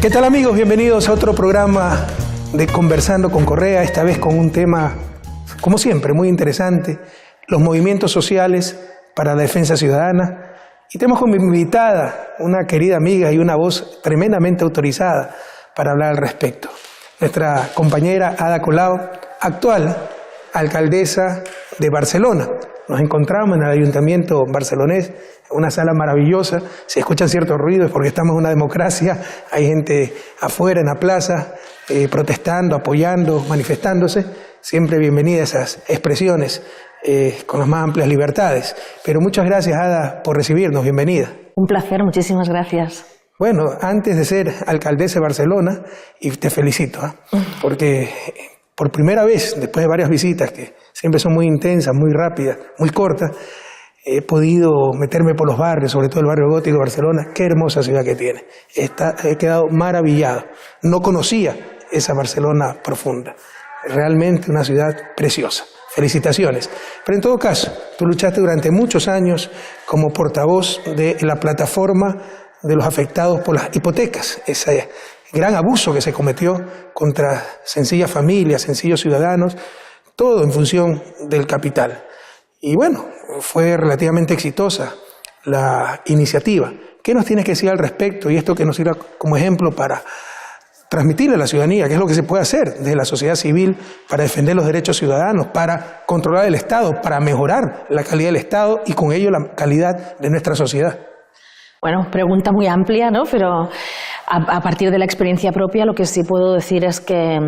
¿Qué tal, amigos? Bienvenidos a otro programa de Conversando con Correa, esta vez con un tema, como siempre, muy interesante, los movimientos sociales para la defensa ciudadana. Y tenemos como invitada una querida amiga y una voz tremendamente autorizada para hablar al respecto. Nuestra compañera Ada Colau, actual alcaldesa de Barcelona. Nos encontramos en el Ayuntamiento barcelonés, una sala maravillosa. Si escuchan ciertos ruidos porque estamos en una democracia, hay gente afuera en la plaza protestando, apoyando, manifestándose. Siempre bienvenida a esas expresiones con las más amplias libertades. Pero muchas gracias, Ada, por recibirnos. Bienvenida. Un placer, muchísimas gracias. Bueno, antes de ser alcaldesa de Barcelona, y te felicito, porque por primera vez, después de varias visitas que siempre son muy intensas, muy rápidas, muy cortas, he podido meterme por los barrios, sobre todo el barrio gótico de Barcelona. Qué hermosa ciudad que tiene. He quedado maravillado. No conocía esa Barcelona profunda. Realmente una ciudad preciosa. Felicitaciones. Pero en todo caso, tú luchaste durante muchos años como portavoz de la plataforma de los afectados por las hipotecas. Ese gran abuso que se cometió contra sencillas familias, sencillos ciudadanos, todo en función del capital. Y bueno, fue relativamente exitosa la iniciativa. ¿Qué nos tienes que decir al respecto? Y esto que nos sirva como ejemplo para transmitirle a la ciudadanía qué es lo que se puede hacer desde la sociedad civil para defender los derechos ciudadanos, para controlar el Estado, para mejorar la calidad del Estado y con ello la calidad de nuestra sociedad. Bueno, pregunta muy amplia, ¿no? Pero a partir de la experiencia propia lo que sí puedo decir es que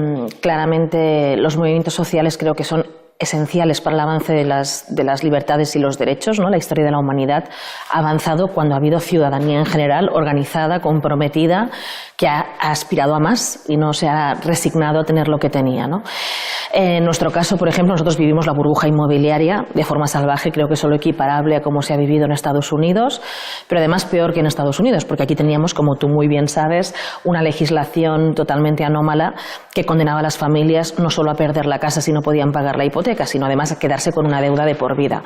claramente los movimientos sociales creo que son esenciales para el avance de las libertades y los derechos, ¿no? La historia de la humanidad ha avanzado cuando ha habido ciudadanía en general organizada, comprometida, que ha aspirado a más y no se ha resignado a tener lo que tenía, ¿no? En nuestro caso, por ejemplo, nosotros vivimos la burbuja inmobiliaria de forma salvaje, creo que solo equiparable a cómo se ha vivido en Estados Unidos, pero además peor que en Estados Unidos, porque aquí teníamos, como tú muy bien sabes, una legislación totalmente anómala que condenaba a las familias no solo a perder la casa si no podían pagar la hipoteca, sino además a quedarse con una deuda de por vida.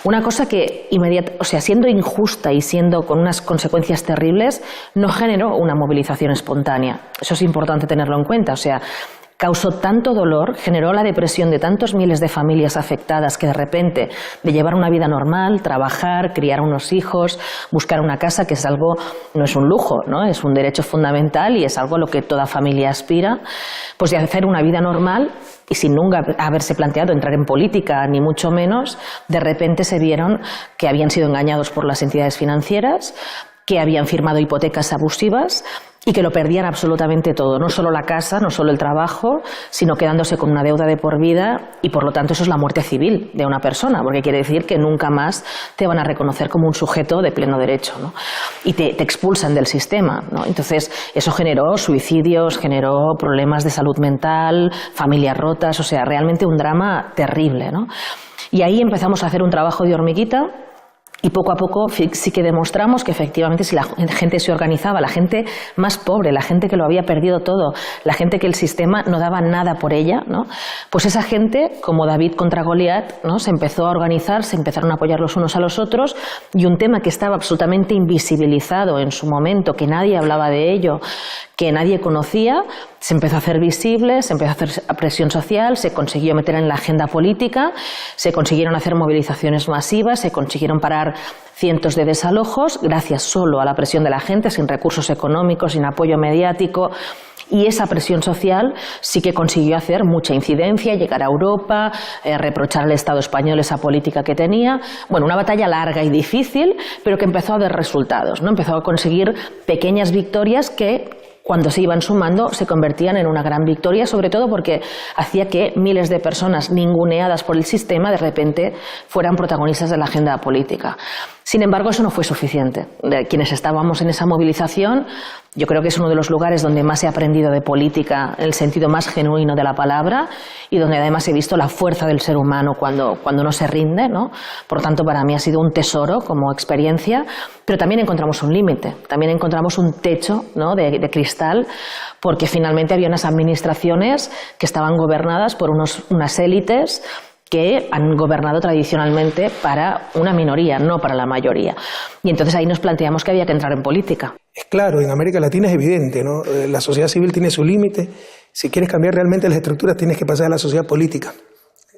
Una cosa que siendo injusta y siendo con unas consecuencias terribles, no generó una movilización espontánea. Eso es importante tenerlo en cuenta. Causó tanto dolor, generó la depresión de tantos miles de familias afectadas que de repente, de llevar una vida normal, trabajar, criar unos hijos, buscar una casa, que es algo, no es un lujo, ¿no? Es un derecho fundamental y es algo a lo que toda familia aspira, pues de hacer una vida normal y sin nunca haberse planteado entrar en política, ni mucho menos, de repente se vieron que habían sido engañados por las entidades financieras, que habían firmado hipotecas abusivas y que lo perdían absolutamente todo, no solo la casa, no solo el trabajo, sino quedándose con una deuda de por vida y por lo tanto eso es la muerte civil de una persona, porque quiere decir que nunca más te van a reconocer como un sujeto de pleno derecho, ¿no? Y te expulsan del sistema, ¿no? Entonces eso generó suicidios, generó problemas de salud mental, familias rotas, realmente un drama terrible, ¿no? Y ahí empezamos a hacer un trabajo de hormiguita. Y poco a poco sí que demostramos que efectivamente si la gente se organizaba, la gente más pobre, la gente que lo había perdido todo, la gente que el sistema no daba nada por ella, ¿no? Pues esa gente, como David contra Goliat, ¿no? Se empezó a organizar, se empezaron a apoyar los unos a los otros y un tema que estaba absolutamente invisibilizado en su momento, que nadie hablaba de ello, que nadie conocía, se empezó a hacer visible, se empezó a hacer presión social, se consiguió meter en la agenda política, se consiguieron hacer movilizaciones masivas, se consiguieron parar cientos de desalojos gracias solo a la presión de la gente, sin recursos económicos, sin apoyo mediático. Y esa presión social sí que consiguió hacer mucha incidencia, llegar a Europa, reprochar al Estado español esa política que tenía. Bueno, una batalla larga y difícil, pero que empezó a dar resultados, ¿no? Empezó a conseguir pequeñas victorias que, cuando se iban sumando, se convertían en una gran victoria, sobre todo porque hacía que miles de personas ninguneadas por el sistema de repente fueran protagonistas de la agenda política. Sin embargo, eso no fue suficiente. De quienes estábamos en esa movilización, yo creo que es uno de los lugares donde más he aprendido de política, en el sentido más genuino de la palabra, y donde además he visto la fuerza del ser humano cuando no se rinde, ¿no? Por tanto, para mí ha sido un tesoro como experiencia, pero también encontramos un límite, también encontramos un techo, ¿no? de cristal, porque finalmente había unas administraciones que estaban gobernadas por unas élites que han gobernado tradicionalmente para una minoría, no para la mayoría. Y entonces ahí nos planteamos que había que entrar en política. Es claro, en América Latina es evidente, ¿no? La sociedad civil tiene su límite. Si quieres cambiar realmente las estructuras, tienes que pasar a la sociedad política.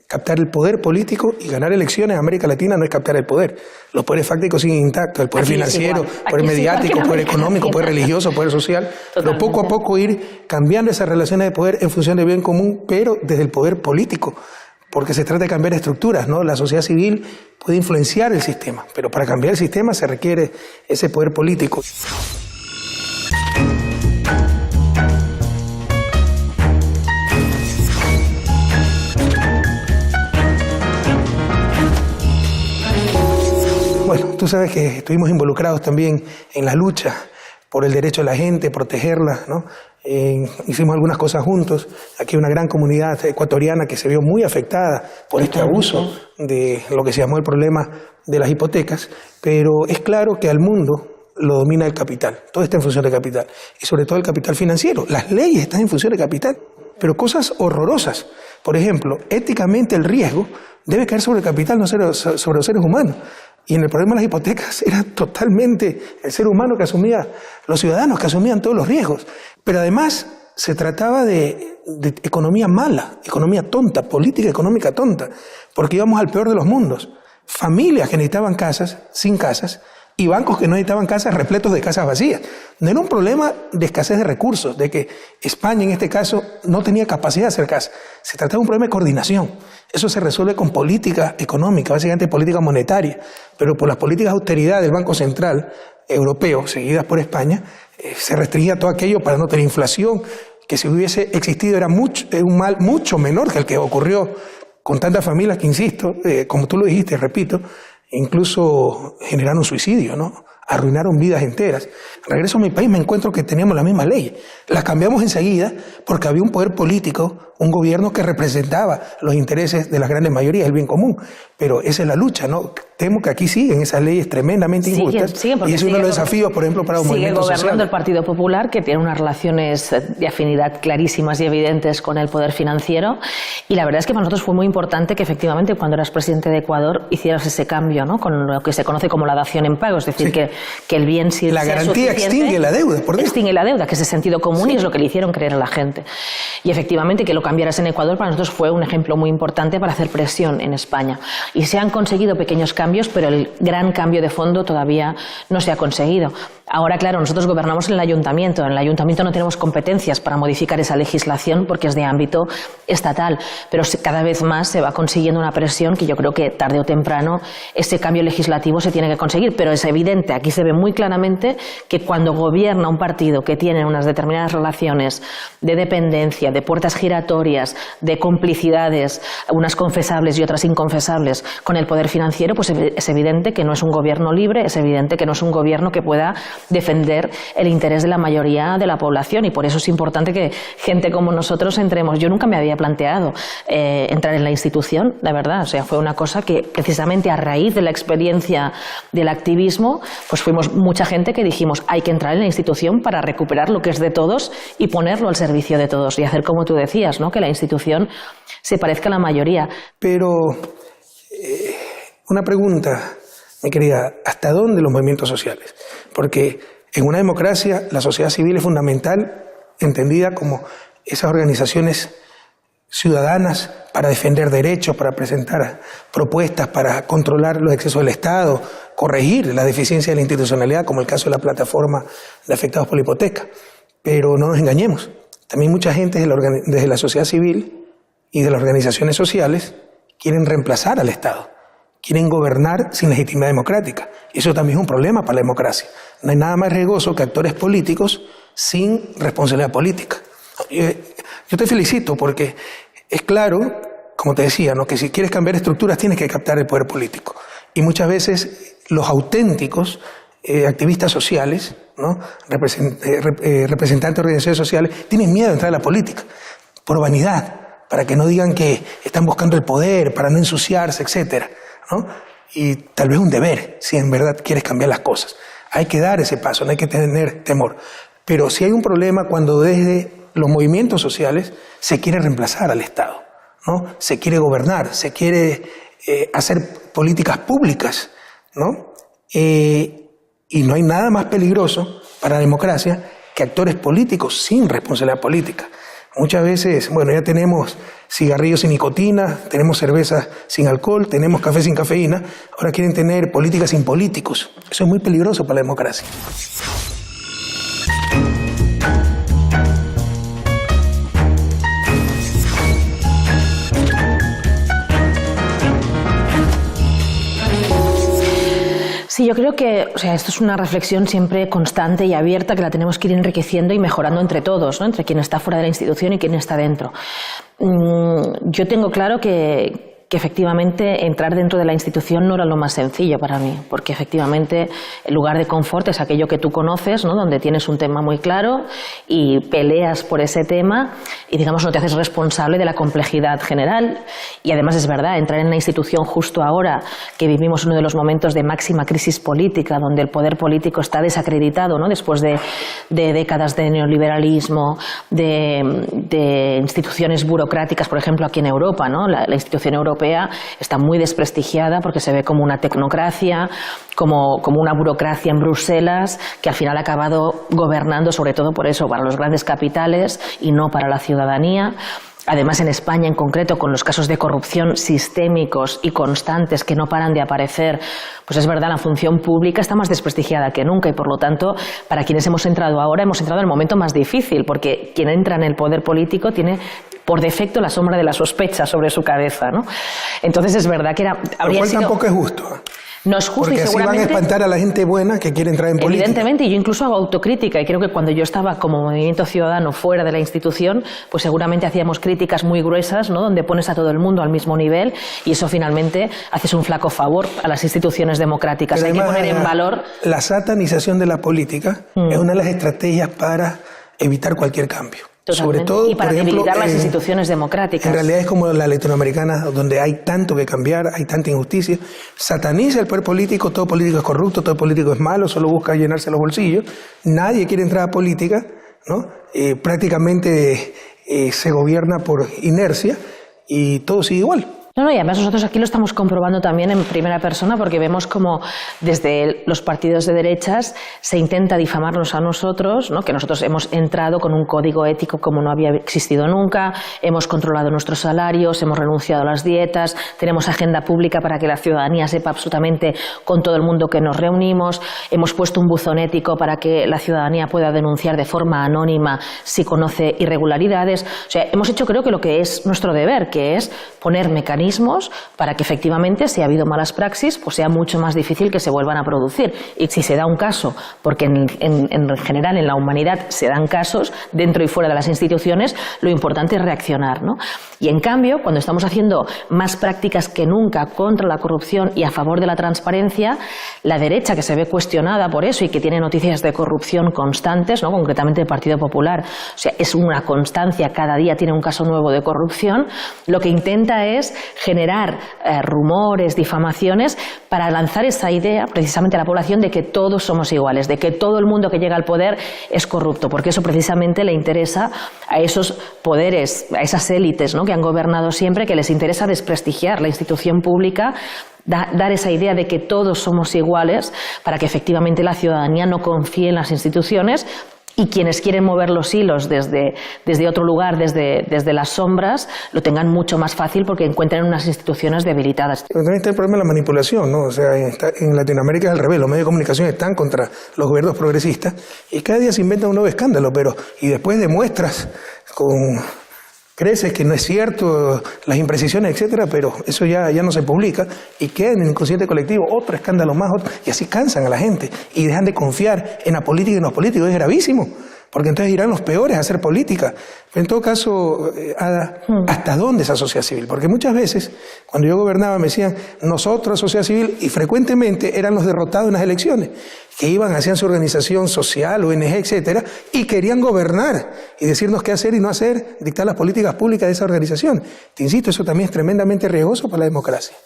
Captar el poder político y ganar elecciones en América Latina no es captar el poder. Los poderes fácticos siguen intactos, el poder financiero, el poder mediático, el poder económico, el poder religioso, el poder social. Pero poco a poco ir cambiando esas relaciones de poder en función del bien común, pero desde el poder político. Porque se trata de cambiar estructuras, ¿no? La sociedad civil puede influenciar el sistema, pero para cambiar el sistema se requiere ese poder político. Bueno, tú sabes que estuvimos involucrados también en la lucha por el derecho de la gente, protegerla, ¿no? Hicimos algunas cosas juntos. Aquí hay una gran comunidad ecuatoriana que se vio muy afectada por este abuso de lo que se llamó el problema de las hipotecas, pero es claro que al mundo lo domina el capital. Todo está en función del capital, y sobre todo el capital financiero. Las leyes están en función del capital, pero cosas horrorosas. Por ejemplo, éticamente el riesgo debe caer sobre el capital, no sobre los seres humanos. Y en el problema de las hipotecas era totalmente el ser humano que asumía, los ciudadanos que asumían todos los riesgos. Pero además se trataba de economía mala, economía tonta, política económica tonta, porque íbamos al peor de los mundos. Familias que necesitaban casas, sin casas, y bancos que no necesitaban casas, repletos de casas vacías. No era un problema de escasez de recursos, de que España en este caso no tenía capacidad de hacer casas. Se trataba de un problema de coordinación. Eso se resuelve con política económica, básicamente política monetaria, pero por las políticas de austeridad del Banco Central Europeo, seguidas por España, se restringía todo aquello para no tener inflación, que si hubiese existido era un mal mucho menor que el que ocurrió con tantas familias que, insisto, como tú lo dijiste, repito, incluso generaron suicidio, ¿no? Arruinaron vidas enteras. Regreso a mi país, me encuentro que teníamos la misma ley. La cambiamos enseguida porque había un poder político, un gobierno que representaba los intereses de las grandes mayorías, el bien común. Pero esa es la lucha, ¿no? Temo que aquí siguen esas leyes tremendamente injustas. Y es uno de los desafíos, por ejemplo, para los movimientos sociales. Sigue gobernando el Partido Popular, que tiene unas relaciones de afinidad clarísimas y evidentes con el poder financiero. Y la verdad es que para nosotros fue muy importante que efectivamente cuando eras presidente de Ecuador hicieras ese cambio, ¿no? Con lo que se conoce como la dación en pago, es decir, que el bien si la garantía extingue la deuda, por Dios. Extingue la deuda, que es el sentido común y es lo que le hicieron creer a la gente. Y efectivamente que lo cambiaras en Ecuador para nosotros fue un ejemplo muy importante para hacer presión en España. Y se han conseguido pequeños cambios, pero el gran cambio de fondo todavía no se ha conseguido. Ahora, claro, nosotros gobernamos en el ayuntamiento. En el ayuntamiento no tenemos competencias para modificar esa legislación porque es de ámbito estatal, pero cada vez más se va consiguiendo una presión que yo creo que tarde o temprano ese cambio legislativo se tiene que conseguir. Pero es evidente, aquí se ve muy claramente que cuando gobierna un partido que tiene unas determinadas relaciones de dependencia, de puertas giratorias, de complicidades, unas confesables y otras inconfesables con el poder financiero, pues es evidente que no es un gobierno libre, es evidente que no es un gobierno que pueda defender el interés de la mayoría de la población, y por eso es importante que gente como nosotros entremos. Yo nunca me había planteado entrar en la institución, la verdad, o sea, fue una cosa que precisamente a raíz de la experiencia del activismo, pues fuimos mucha gente que dijimos hay que entrar en la institución para recuperar lo que es de todos y ponerlo al servicio de todos y hacer como tú decías, ¿no? Que la institución se parezca a la mayoría. Pero una pregunta, mi querida, ¿hasta dónde los movimientos sociales? Porque en una democracia la sociedad civil es fundamental, entendida como esas organizaciones ciudadanas para defender derechos, para presentar propuestas, para controlar los excesos del Estado, corregir la deficiencia de la institucionalidad, como el caso de la plataforma de afectados por la hipoteca. Pero no nos engañemos, también mucha gente desde la sociedad civil y de las organizaciones sociales quieren reemplazar al Estado. Quieren gobernar sin legitimidad democrática. Y eso también es un problema para la democracia. No hay nada más riesgoso que actores políticos sin responsabilidad política. Yo te felicito porque es claro, como te decía, ¿no? Que si quieres cambiar estructuras tienes que captar el poder político. Y muchas veces los auténticos activistas sociales, ¿no? Representantes de organizaciones sociales, tienen miedo de entrar a la política por vanidad, para que no digan que están buscando el poder, para no ensuciarse, etcétera, ¿no? Y tal vez un deber, si en verdad quieres cambiar las cosas. Hay que dar ese paso, no hay que tener temor. Pero sí hay un problema cuando desde los movimientos sociales se quiere reemplazar al Estado, ¿no? Se quiere gobernar, se quiere hacer políticas públicas, ¿no? Y no hay nada más peligroso para la democracia que actores políticos sin responsabilidad política. Muchas veces, bueno, ya tenemos cigarrillos sin nicotina, tenemos cervezas sin alcohol, tenemos café sin cafeína, ahora quieren tener políticas sin políticos. Eso es muy peligroso para la democracia. Sí, yo creo que esto es una reflexión siempre constante y abierta que la tenemos que ir enriqueciendo y mejorando entre todos, ¿no? Entre quien está fuera de la institución y quien está dentro. Yo tengo claro que efectivamente entrar dentro de la institución no era lo más sencillo para mí, porque efectivamente el lugar de confort es aquello que tú conoces, ¿no? Donde tienes un tema muy claro y peleas por ese tema y, digamos, no te haces responsable de la complejidad general. Y además es verdad, entrar en la institución justo ahora que vivimos uno de los momentos de máxima crisis política, donde el poder político está desacreditado, ¿no? Después de décadas de neoliberalismo, de instituciones burocráticas, por ejemplo, aquí en Europa, ¿no? La institución europea está muy desprestigiada porque se ve como una tecnocracia, como una burocracia en Bruselas que al final ha acabado gobernando sobre todo por eso, para los grandes capitales y no para la ciudadanía. Además, en España en concreto, con los casos de corrupción sistémicos y constantes que no paran de aparecer, pues es verdad, la función pública está más desprestigiada que nunca y, por lo tanto, para quienes hemos entrado ahora, hemos entrado en el momento más difícil, porque quien entra en el poder político tiene por defecto la sombra de la sospecha sobre su cabeza, ¿no? Entonces es verdad que habría sido... tampoco es justo. No es justo. Porque y seguramente, así van a espantar a la gente buena que quiere entrar en política. Evidentemente, y yo incluso hago autocrítica, y creo que cuando yo estaba como movimiento ciudadano fuera de la institución, pues seguramente hacíamos críticas muy gruesas, ¿no? Donde pones a todo el mundo al mismo nivel, y eso finalmente haces un flaco favor a las instituciones democráticas. Pero hay que poner en valor... La satanización de la política es una de las estrategias para evitar cualquier cambio. Totalmente. Sobre todo, y para debilitar las instituciones democráticas. En realidad es como la latinoamericana, donde hay tanto que cambiar, hay tanta injusticia. Sataniza el poder político, todo político es corrupto, todo político es malo, solo busca llenarse los bolsillos. Nadie quiere entrar a política, ¿no? Prácticamente se gobierna por inercia y todo sigue igual. No, y además nosotros aquí lo estamos comprobando también en primera persona porque vemos como desde los partidos de derechas se intenta difamarnos a nosotros, ¿no? Que nosotros hemos entrado con un código ético como no había existido nunca, hemos controlado nuestros salarios, hemos renunciado a las dietas, tenemos agenda pública para que la ciudadanía sepa absolutamente con todo el mundo que nos reunimos, hemos puesto un buzón ético para que la ciudadanía pueda denunciar de forma anónima si conoce irregularidades. O sea, hemos hecho creo que lo que es nuestro deber, que es poner mecanismos para que efectivamente, si ha habido malas praxis, pues sea mucho más difícil que se vuelvan a producir. Y si se da un caso, porque en general en la humanidad se dan casos dentro y fuera de las instituciones, lo importante es reaccionar, ¿no? Y en cambio, cuando estamos haciendo más prácticas que nunca contra la corrupción y a favor de la transparencia, la derecha, que se ve cuestionada por eso y que tiene noticias de corrupción constantes, ¿no? Concretamente el Partido Popular, o sea, es una constancia, cada día tiene un caso nuevo de corrupción, lo que intenta es generar rumores, difamaciones, para lanzar esa idea precisamente a la población de que todos somos iguales, de que todo el mundo que llega al poder es corrupto, porque eso precisamente le interesa a esos poderes, a esas élites, ¿no? Que han gobernado siempre, que les interesa desprestigiar la institución pública, dar esa idea de que todos somos iguales para que efectivamente la ciudadanía no confíe en las instituciones. Y quienes quieren mover los hilos desde otro lugar, desde las sombras, lo tengan mucho más fácil porque encuentran unas instituciones debilitadas. Pero también está el problema de la manipulación, ¿no? O sea, en Latinoamérica es al revés, los medios de comunicación están contra los gobiernos progresistas y cada día se inventa un nuevo escándalo, y después demuestras creces que no es cierto, las imprecisiones, etcétera, pero eso ya no se publica y queda en el inconsciente colectivo otro escándalo más, y así cansan a la gente y dejan de confiar en la política y en los políticos. Es gravísimo, porque entonces irán los peores a hacer política. Pero en todo caso, ¿hasta dónde esa sociedad civil? Porque muchas veces, cuando yo gobernaba, me decían, nosotros, sociedad civil, y frecuentemente eran los derrotados en las elecciones, que iban, hacían su organización social, ONG, etcétera, y querían gobernar y decirnos qué hacer y no hacer, dictar las políticas públicas de esa organización. Te insisto, eso también es tremendamente riesgoso para la democracia.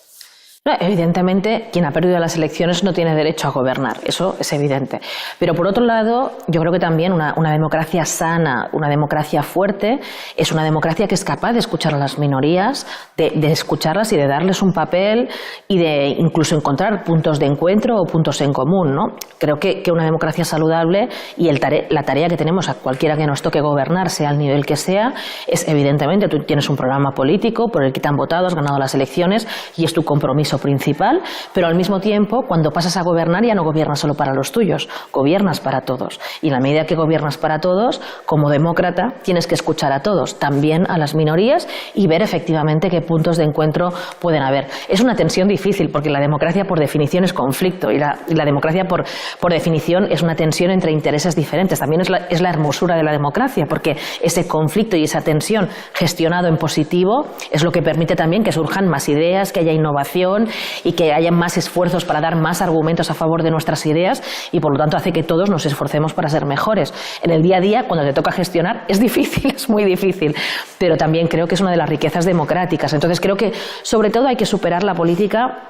Evidentemente, quien ha perdido las elecciones no tiene derecho a gobernar, eso es evidente. Pero por otro lado, yo creo que también una democracia sana, una democracia fuerte, es una democracia que es capaz de escuchar a las minorías, de escucharlas y de darles un papel y de incluso encontrar puntos de encuentro o puntos en común, ¿no? Creo que una democracia saludable y la tarea que tenemos a cualquiera que nos toque gobernar, sea al nivel que sea, es evidentemente, tú tienes un programa político por el que te han votado, has ganado las elecciones y es tu compromiso principal, pero al mismo tiempo, cuando pasas a gobernar, ya no gobiernas solo para los tuyos, gobiernas para todos. Y en la medida que gobiernas para todos, como demócrata, tienes que escuchar a todos, también a las minorías, y ver efectivamente qué puntos de encuentro pueden haber. Es una tensión difícil, porque la democracia por definición es conflicto, y la democracia por definición es una tensión entre intereses diferentes. También es la hermosura de la democracia, porque ese conflicto y esa tensión gestionado en positivo es lo que permite también que surjan más ideas, que haya innovación y que haya más esfuerzos para dar más argumentos a favor de nuestras ideas, y por lo tanto hace que todos nos esforcemos para ser mejores. En el día a día, cuando te toca gestionar, es difícil, es muy difícil, pero también creo que es una de las riquezas democráticas. Entonces creo que sobre todo hay que superar la política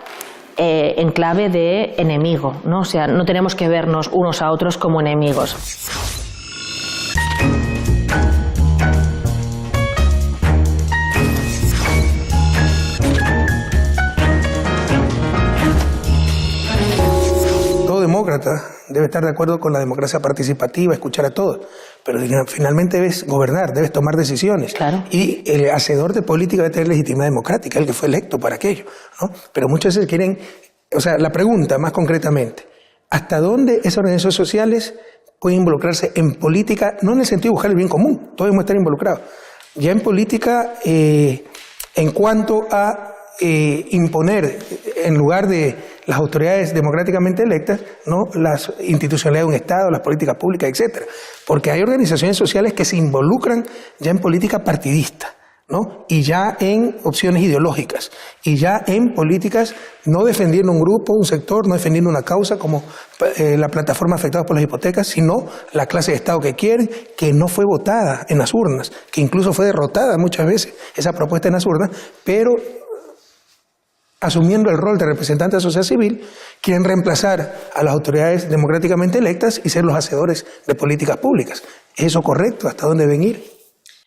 en clave de enemigo, ¿no? O sea, no tenemos que vernos unos a otros como enemigos. Demócrata debe estar de acuerdo con la democracia participativa, escuchar a todos, pero finalmente debes gobernar, debes tomar decisiones. Claro. Y el hacedor de política debe tener legitimidad democrática, el que fue electo para aquello, ¿no? Pero muchas veces quieren, o sea, la pregunta más concretamente, ¿hasta dónde esas organizaciones sociales pueden involucrarse en política? No en el sentido de buscar el bien común, todos debemos estar involucrados. Ya en política, en cuanto a imponer, en lugar de las autoridades democráticamente electas, ¿no?, las institucionalidades de un Estado, las políticas públicas, etcétera. Porque hay organizaciones sociales que se involucran ya en política partidista, ¿no?, y ya en opciones ideológicas, y ya en políticas no defendiendo un grupo, un sector, no defendiendo una causa como la plataforma afectada por las hipotecas, sino la clase de Estado que quieren, que no fue votada en las urnas, que incluso fue derrotada muchas veces esa propuesta en las urnas, pero asumiendo el rol de representante de la sociedad civil, quieren reemplazar a las autoridades democráticamente electas y ser los hacedores de políticas públicas. ¿Es eso correcto? ¿Hasta dónde deben ir?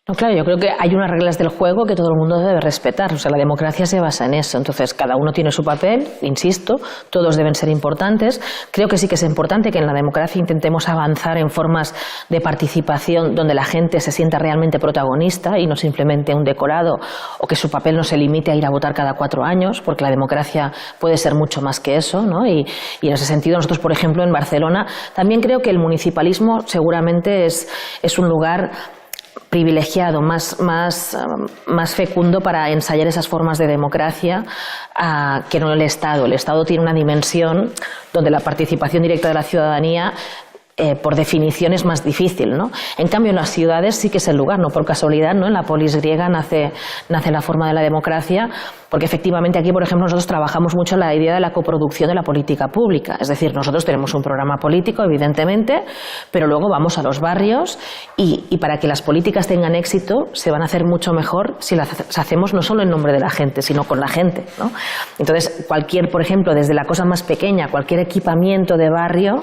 No, claro, yo creo que hay unas reglas del juego que todo el mundo debe respetar. O sea, la democracia se basa en eso. Entonces, cada uno tiene su papel, insisto, todos deben ser importantes. Creo que sí que es importante que en la democracia intentemos avanzar en formas de participación donde la gente se sienta realmente protagonista y no simplemente un decorado, o que su papel no se limite a ir a votar cada 4 años, porque la democracia puede ser mucho más que eso, ¿no? Y en ese sentido, nosotros, por ejemplo, en Barcelona, también creo que el municipalismo seguramente es un lugar privilegiado, más fecundo para ensayar esas formas de democracia que no el Estado. El Estado tiene una dimensión donde la participación directa de la ciudadanía por definición es más difícil, ¿no? En cambio, en las ciudades sí que es el lugar, no por casualidad, ¿no? En la polis griega nace la forma de la democracia, porque efectivamente aquí, por ejemplo, nosotros trabajamos mucho la idea de la coproducción de la política pública. Es decir, nosotros tenemos un programa político, evidentemente, pero luego vamos a los barrios y para que las políticas tengan éxito se van a hacer mucho mejor si las hacemos no solo en nombre de la gente, sino con la gente, ¿no? Entonces, por ejemplo, desde la cosa más pequeña, cualquier equipamiento de barrio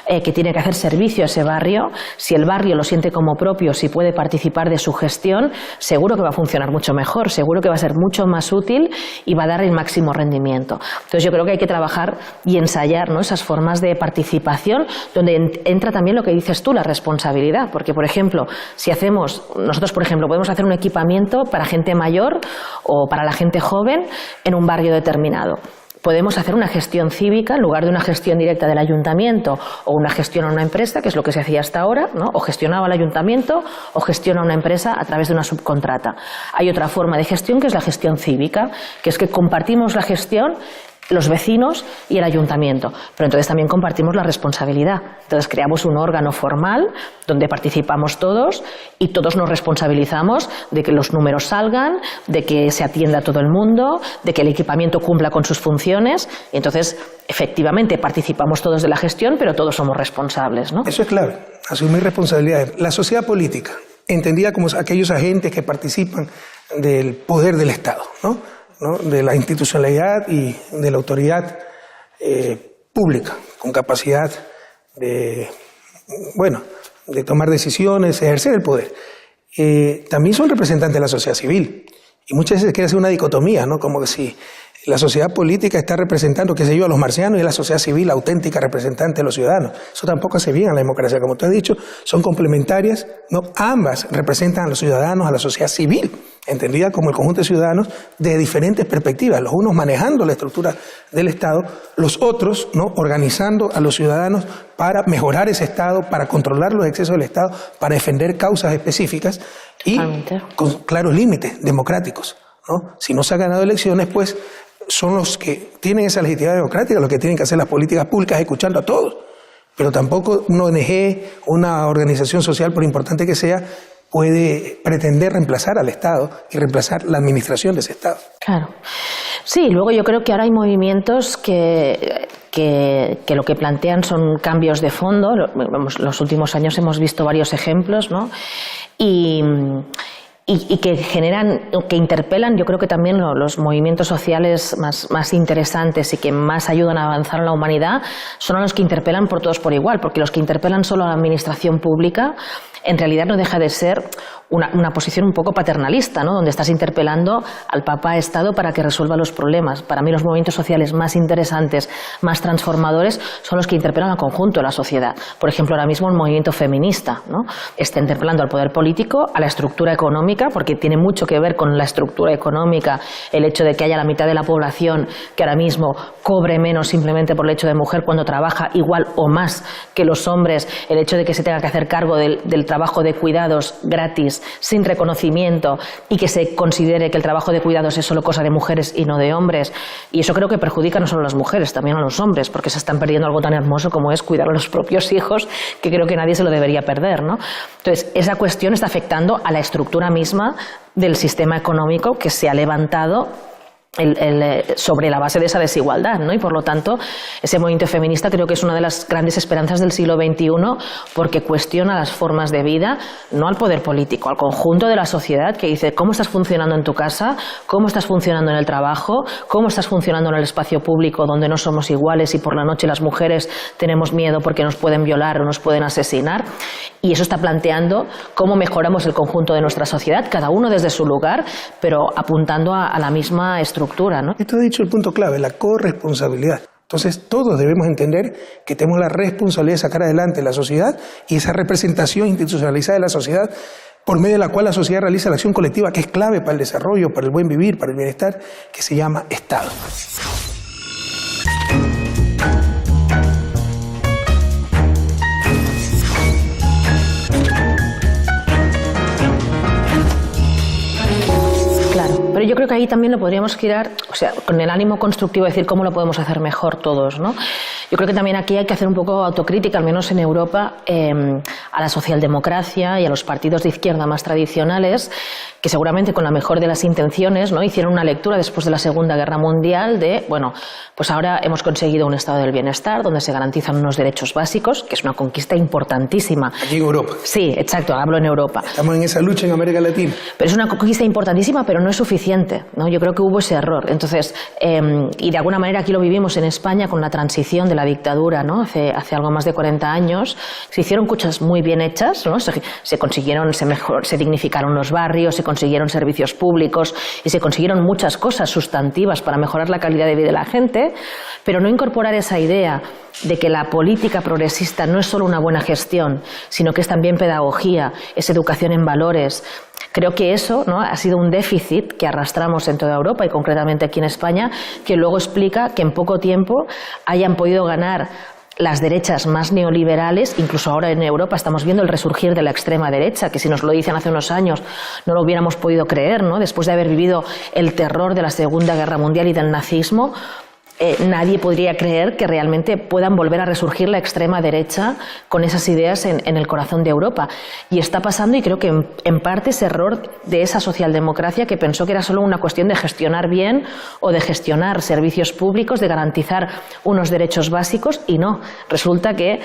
que tiene que hacer servicio a ese barrio, si el barrio lo siente como propio, si puede participar de su gestión, seguro que va a funcionar mucho mejor, seguro que va a ser mucho más útil y va a dar el máximo rendimiento. Entonces yo creo que hay que trabajar y ensayar, ¿no?, esas formas de participación donde entra también lo que dices tú, la responsabilidad, porque por ejemplo, si nosotros por ejemplo podemos hacer un equipamiento para gente mayor o para la gente joven en un barrio determinado. Podemos hacer una gestión cívica en lugar de una gestión directa del ayuntamiento o una gestión a una empresa, que es lo que se hacía hasta ahora, ¿no? O gestionaba el ayuntamiento o gestiona una empresa a través de una subcontrata. Hay otra forma de gestión que es la gestión cívica, que es que compartimos la gestión los vecinos y el ayuntamiento, pero entonces también compartimos la responsabilidad. Entonces creamos un órgano formal donde participamos todos y todos nos responsabilizamos de que los números salgan, de que se atienda a todo el mundo, de que el equipamiento cumpla con sus funciones, y entonces efectivamente participamos todos de la gestión, pero todos somos responsables, ¿no? Eso es clave, asumir responsabilidades. La sociedad política, entendida como aquellos agentes que participan del poder del Estado, ¿no? ¿no?, de la institucionalidad y de la autoridad pública, con capacidad de tomar decisiones, ejercer el poder. También son representantes de la sociedad civil. Y muchas veces se quiere hacer una dicotomía, ¿no?, como que si la sociedad política está representando, qué sé yo, a los marcianos, y la sociedad civil auténtica representante de los ciudadanos. Eso tampoco hace bien a la democracia. Como tú has dicho, son complementarias, ¿no? Ambas representan a los ciudadanos, a la sociedad civil, entendida como el conjunto de ciudadanos de diferentes perspectivas, los unos manejando la estructura del Estado, los otros, ¿no?, organizando a los ciudadanos para mejorar ese Estado, para controlar los excesos del Estado, para defender causas específicas y con claros límites democráticos, ¿no? Si no se han ganado elecciones, pues son los que tienen esa legitimidad democrática los que tienen que hacer las políticas públicas escuchando a todos. Pero tampoco una ONG, una organización social, por importante que sea, puede pretender reemplazar al Estado y reemplazar la administración de ese Estado. Claro. Sí, luego yo creo que ahora hay movimientos que lo que plantean son cambios de fondo. Los últimos años hemos visto varios ejemplos, ¿no? Y que generan, que interpelan, yo creo que también los movimientos sociales más interesantes y que más ayudan a avanzar en la humanidad son los que interpelan por todos por igual, porque los que interpelan solo a la administración pública en realidad no deja de ser una posición un poco paternalista, ¿no?, donde estás interpelando al papá Estado para que resuelva los problemas. Para mí los movimientos sociales más interesantes, más transformadores, son los que interpelan al conjunto de la sociedad. Por ejemplo, ahora mismo el movimiento feminista, ¿no?, está interpelando al poder político, a la estructura económica, porque tiene mucho que ver con la estructura económica, el hecho de que haya la mitad de la población que ahora mismo cobre menos simplemente por el hecho de mujer cuando trabaja igual o más que los hombres, el hecho de que se tenga que hacer cargo del trabajo de cuidados gratis, sin reconocimiento, y que se considere que el trabajo de cuidados es solo cosa de mujeres y no de hombres. Y eso creo que perjudica no solo a las mujeres, también a los hombres, porque se están perdiendo algo tan hermoso como es cuidar a los propios hijos, que creo que nadie se lo debería perder, ¿no? Entonces, esa cuestión está afectando a la estructura misma del sistema económico que se ha levantado sobre la base de esa desigualdad, ¿no? Y por lo tanto ese movimiento feminista creo que es una de las grandes esperanzas del siglo XXI, porque cuestiona las formas de vida, no al poder político, al conjunto de la sociedad, que dice cómo estás funcionando en tu casa, cómo estás funcionando en el trabajo, cómo estás funcionando en el espacio público donde no somos iguales y por la noche las mujeres tenemos miedo porque nos pueden violar o nos pueden asesinar. Y eso está planteando cómo mejoramos el conjunto de nuestra sociedad, cada uno desde su lugar, pero apuntando a la misma estructura, ¿no? Esto ha dicho el punto clave, la corresponsabilidad. Entonces todos debemos entender que tenemos la responsabilidad de sacar adelante la sociedad y esa representación institucionalizada de la sociedad por medio de la cual la sociedad realiza la acción colectiva que es clave para el desarrollo, para el buen vivir, para el bienestar, que se llama Estado. Pero yo creo que ahí también lo podríamos girar, o sea, con el ánimo constructivo de decir cómo lo podemos hacer mejor todos, ¿no? Yo creo que también aquí hay que hacer un poco autocrítica, al menos en Europa, a la socialdemocracia y a los partidos de izquierda más tradicionales, que seguramente con la mejor de las intenciones, ¿no?, hicieron una lectura después de la Segunda Guerra Mundial de, bueno, pues ahora hemos conseguido un estado del bienestar donde se garantizan unos derechos básicos, que es una conquista importantísima. Aquí en Europa. Sí, exacto, hablo en Europa. Estamos en esa lucha en América Latina. Pero es una conquista importantísima, pero no es suficiente, ¿no? Yo creo que hubo ese error. Entonces, y de alguna manera aquí lo vivimos en España con la transición de la dictadura, ¿no? Hace algo más de 40 años, se hicieron cosas muy bien hechas, ¿no? Se consiguieron, se dignificaron los barrios, se consiguieron servicios públicos y se consiguieron muchas cosas sustantivas para mejorar la calidad de vida de la gente, pero no incorporar esa idea de que la política progresista no es solo una buena gestión, sino que es también pedagogía, es educación en valores. Creo que eso, ¿no?, ha sido un déficit que arrastramos en toda Europa y concretamente aquí en España, que luego explica que en poco tiempo hayan podido ganar las derechas más neoliberales. Incluso ahora en Europa estamos viendo el resurgir de la extrema derecha, que si nos lo dicen hace unos años no lo hubiéramos podido creer, ¿no?, después de haber vivido el terror de la Segunda Guerra Mundial y del nazismo. nadie podría creer que realmente puedan volver a resurgir la extrema derecha con esas ideas en el corazón de Europa. Y está pasando, y creo que en parte es error de esa socialdemocracia que pensó que era solo una cuestión de gestionar bien o de gestionar servicios públicos, de garantizar unos derechos básicos, y no. Resulta que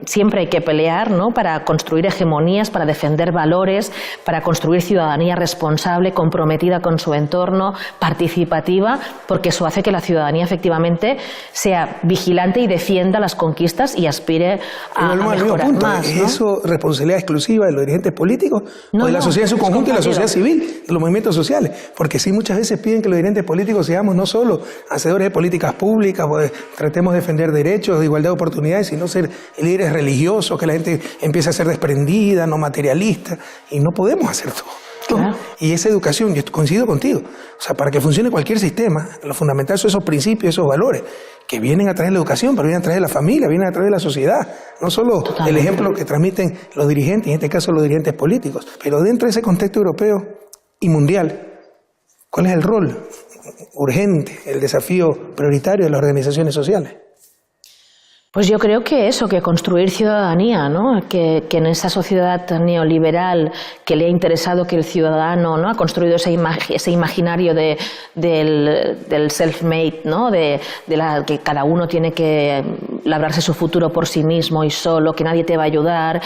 siempre hay que pelear, ¿no?, para construir hegemonías, para defender valores, para construir ciudadanía responsable, comprometida con su entorno, participativa, porque eso hace que la ciudadanía efectivamente sea vigilante y defienda las conquistas y aspire a mejorar más, ¿no? ¿Es eso responsabilidad exclusiva de los dirigentes políticos o de la sociedad en su conjunto y la sociedad civil, de los movimientos sociales? Porque sí, muchas veces piden que los dirigentes políticos seamos no solo hacedores de políticas públicas, pues, tratemos de defender derechos, de igualdad de oportunidades, sino ser líderes religiosos, que la gente empiece a ser desprendida, no materialista, y no podemos hacer todo. Claro. Y esa educación, yo coincido contigo, o sea, para que funcione cualquier sistema, lo fundamental son esos principios, esos valores, que vienen a través de la educación, pero vienen a través de la familia, vienen a través de la sociedad, no solo el ejemplo que transmiten los dirigentes, en este caso los dirigentes políticos, pero dentro de ese contexto europeo y mundial, ¿cuál es el rol urgente, el desafío prioritario de las organizaciones sociales? Pues yo creo que eso, que construir ciudadanía, ¿no? Que en esa sociedad neoliberal que le ha interesado que el ciudadano, ¿no?, ha construido ese imaginario del self-made, ¿no?, de que cada uno tiene que labrarse su futuro por sí mismo y solo, que nadie te va a ayudar,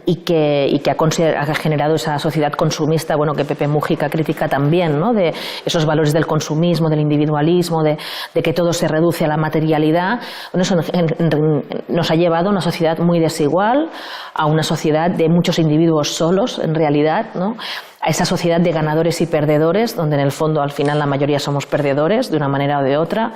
y que ha generado esa sociedad consumista, bueno, que Pepe Mújica critica también, ¿no?, de esos valores del consumismo, del individualismo, de que todo se reduce a la materialidad. Bueno, eso nos ha llevado a una sociedad muy desigual, a una sociedad de muchos individuos solos, en realidad, ¿no?, a esa sociedad de ganadores y perdedores, donde en el fondo al final la mayoría somos perdedores de una manera o de otra,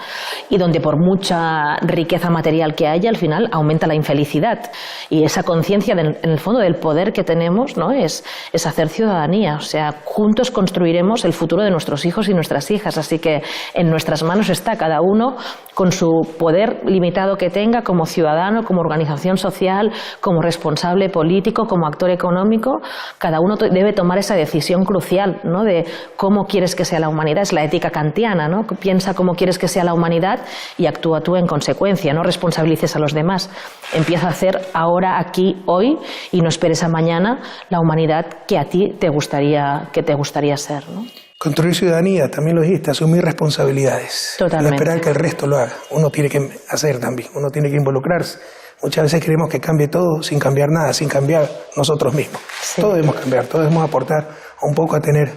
y donde por mucha riqueza material que haya, al final aumenta la infelicidad. Y esa conciencia en el fondo del poder que tenemos, ¿no?, es hacer ciudadanía. O sea, juntos construiremos el futuro de nuestros hijos y nuestras hijas. Así que en nuestras manos está, cada uno con su poder limitado que tenga, como ciudadano, como organización social, como responsable político, como actor económico, cada uno debe tomar esa decisión crucial, ¿no?, de cómo quieres que sea la humanidad. Es la ética kantiana, ¿no? Piensa cómo quieres que sea la humanidad y actúa tú en consecuencia. No responsabilices a los demás. Empieza a hacer ahora, aquí, hoy, y no esperes a mañana la humanidad que a ti te gustaría ser, ¿no? Construir ciudadanía, también lo dijiste, asumir responsabilidades. Totalmente. No esperar que el resto lo haga. Uno tiene que hacer también, uno tiene que involucrarse. Muchas veces queremos que cambie todo sin cambiar nada, sin cambiar nosotros mismos. Sí. Todos debemos cambiar, todos debemos aportar un poco a tener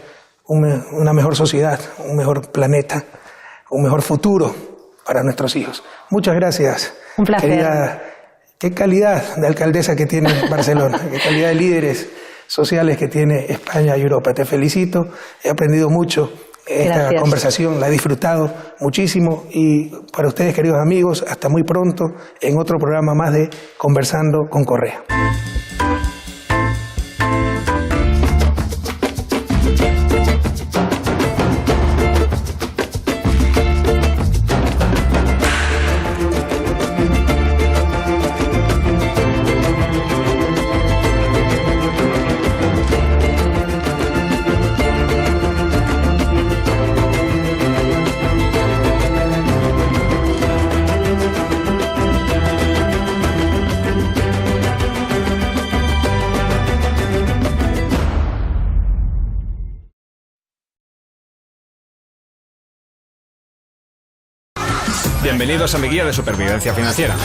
una mejor sociedad, un mejor planeta, un mejor futuro para nuestros hijos. Muchas gracias. Un placer. Querida, qué calidad de alcaldesa que tiene Barcelona, qué calidad de líderes sociales que tiene España y Europa. Te felicito, he aprendido mucho. Esta conversación la he disfrutado muchísimo, y para ustedes, queridos amigos, hasta muy pronto en otro programa más de Conversando con Correa. Bienvenidos a mi guía de supervivencia financiera.